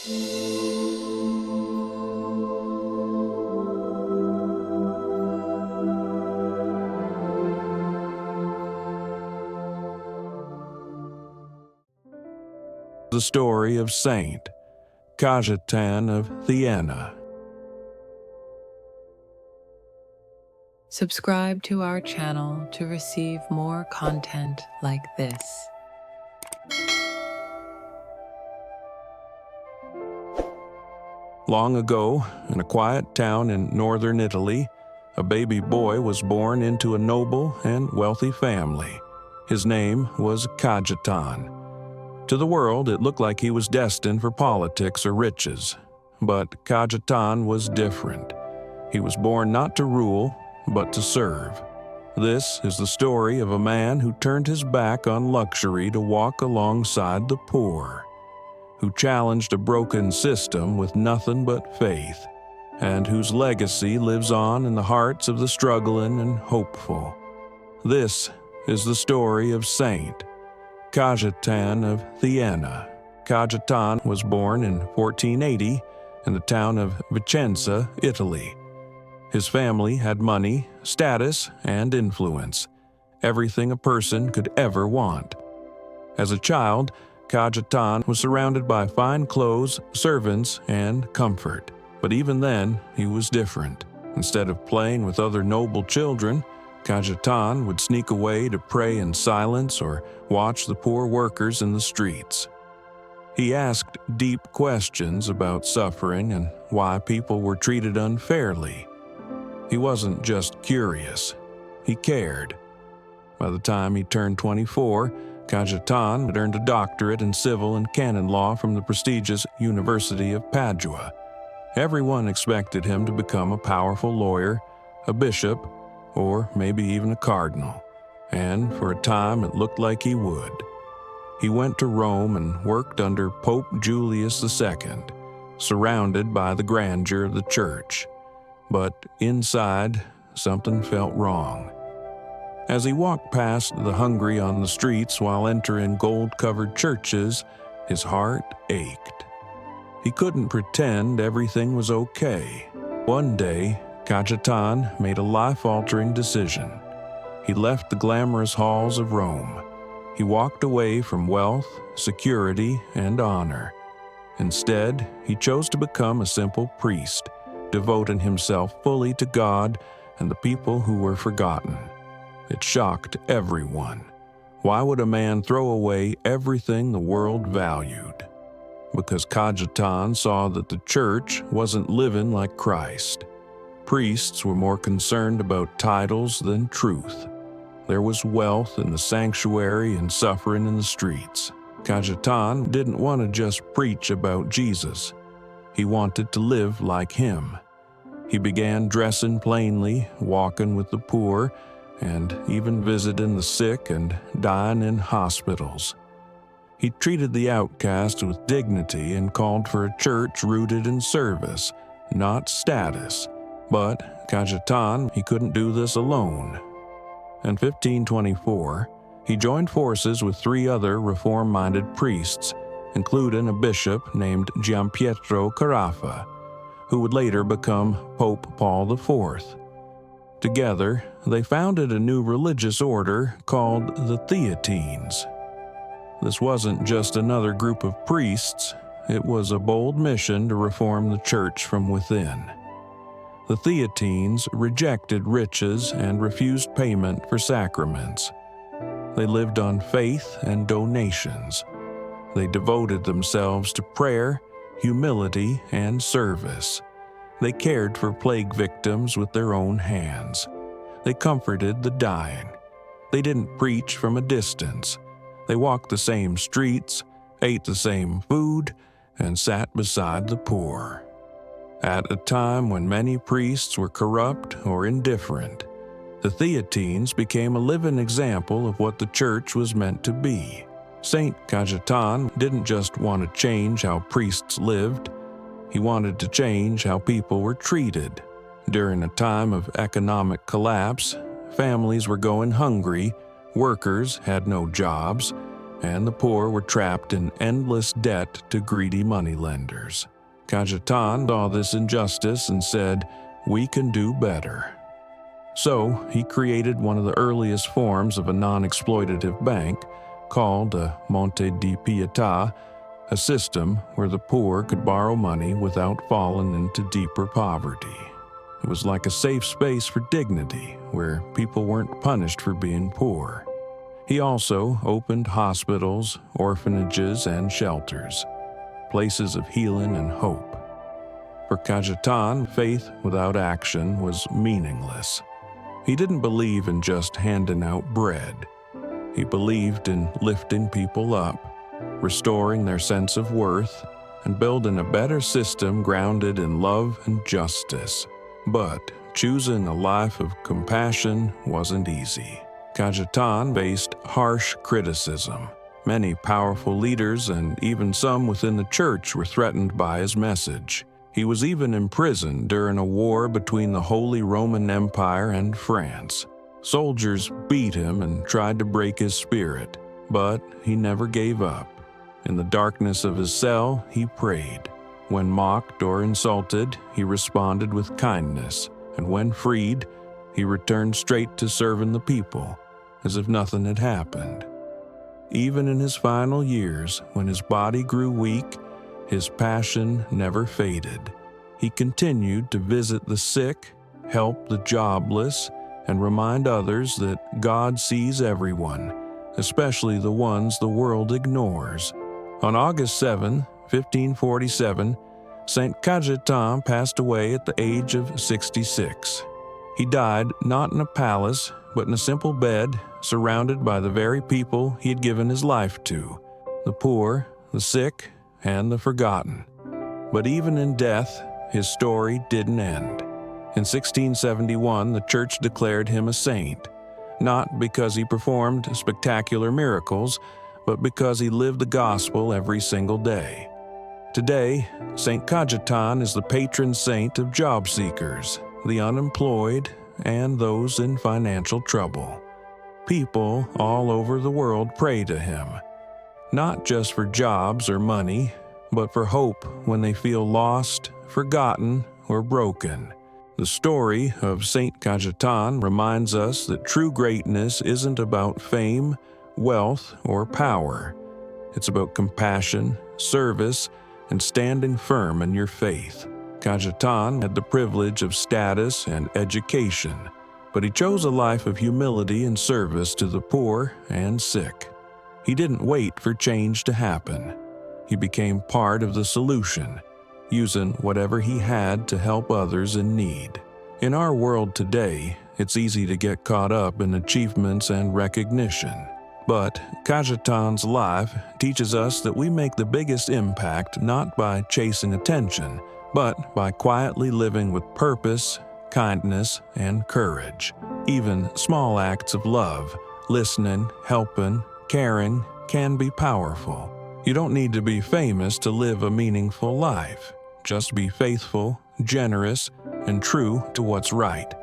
The story of Saint Cajetan of Thienna. Subscribe to our channel to receive more content like this. Long ago, in a quiet town in northern Italy, a baby boy was born into a noble and wealthy family. His name was Cajetan. To the world, it looked like he was destined for politics or riches. But Cajetan was different. He was born not to rule, but to serve. This is the story of a man who turned his back on luxury to walk alongside the poor, who challenged a broken system with nothing but faith, and whose legacy lives on in the hearts of the struggling and hopeful. This is the story of Saint Cajetan of Thienna. Cajetan was born in 1480 in the town of Vicenza, Italy. His family had money, status, and influence, everything a person could ever want. As a child, Cajetan was surrounded by fine clothes, servants, and comfort. But even then, he was different. Instead of playing with other noble children, Cajetan would sneak away to pray in silence or watch the poor workers in the streets. He asked deep questions about suffering and why people were treated unfairly. He wasn't just curious, he cared. By the time he turned 24, Cajetan had earned a doctorate in civil and canon law from the prestigious University of Padua. Everyone expected him to become a powerful lawyer, a bishop, or maybe even a cardinal, and for a time it looked like he would. He went to Rome and worked under Pope Julius II, surrounded by the grandeur of the church. But inside, something felt wrong. As he walked past the hungry on the streets while entering gold-covered churches, his heart ached. He couldn't pretend everything was okay. One day, Cajetan made a life-altering decision. He left the glamorous halls of Rome. He walked away from wealth, security, and honor. Instead, he chose to become a simple priest, devoting himself fully to God and the people who were forgotten. It shocked everyone. Why would a man throw away everything the world valued? Because Cajetan saw that the church wasn't living like Christ. Priests were more concerned about titles than truth. There was wealth in the sanctuary and suffering in the streets. Cajetan didn't want to just preach about Jesus. He wanted to live like him. He began dressing plainly, walking with the poor, and even visiting the sick and dying in hospitals. He treated the outcast with dignity and called for a church rooted in service, not status. But Cajetan, he couldn't do this alone. In 1524, he joined forces with 3 other reform-minded priests, including a bishop named Giampietro Carafa, who would later become Pope Paul IV. Together, they founded a new religious order called the Theatines. This wasn't just another group of priests, it was a bold mission to reform the church from within. The Theatines rejected riches and refused payment for sacraments. They lived on faith and donations. They devoted themselves to prayer, humility, and service. They cared for plague victims with their own hands. They comforted the dying. They didn't preach from a distance. They walked the same streets, ate the same food, and sat beside the poor. At a time when many priests were corrupt or indifferent, the Theatines became a living example of what the church was meant to be. Saint Cajetan didn't just want to change how priests lived, he wanted to change how people were treated. During a time of economic collapse, families were going hungry, workers had no jobs, and the poor were trapped in endless debt to greedy moneylenders. Cajetan saw this injustice and said, "We can do better." So he created one of the earliest forms of a non-exploitative bank called a Monte di Pietà, a system where the poor could borrow money without falling into deeper poverty. It was like a safe space for dignity, where people weren't punished for being poor. He also opened hospitals, orphanages, and shelters, places of healing and hope. For Cajetan, faith without action was meaningless. He didn't believe in just handing out bread. He believed in lifting people up, restoring their sense of worth, and building a better system grounded in love and justice. But choosing a life of compassion wasn't easy. Cajetan faced harsh criticism. Many powerful leaders and even some within the church were threatened by his message. He was even imprisoned during a war between the Holy Roman Empire and France. Soldiers beat him and tried to break his spirit, but he never gave up. In the darkness of his cell, he prayed. When mocked or insulted, he responded with kindness, and when freed, he returned straight to serving the people, as if nothing had happened. Even in his final years, when his body grew weak, his passion never faded. He continued to visit the sick, help the jobless, and remind others that God sees everyone, especially the ones the world ignores. On August 7, 1547, St. Cajetan passed away at the age of 66. He died not in a palace, but in a simple bed, surrounded by the very people he had given his life to, the poor, the sick, and the forgotten. But even in death, his story didn't end. In 1671, the church declared him a saint, not because he performed spectacular miracles, but because he lived the gospel every single day. Today, St. Cajetan is the patron saint of job seekers, the unemployed, and those in financial trouble. People all over the world pray to him, not just for jobs or money, but for hope when they feel lost, forgotten, or broken. The story of St. Cajetan reminds us that true greatness isn't about fame, wealth, or power. It's about compassion, service, and standing firm in your faith. Cajetan had the privilege of status and education, but he chose a life of humility and service to the poor and sick. He didn't wait for change to happen. He became part of the solution, using whatever he had to help others in need. In our world today, it's easy to get caught up in achievements and recognition. But Cajetan's life teaches us that we make the biggest impact not by chasing attention, but by quietly living with purpose, kindness, and courage. Even small acts of love, listening, helping, caring, can be powerful. You don't need to be famous to live a meaningful life. Just be faithful, generous, and true to what's right.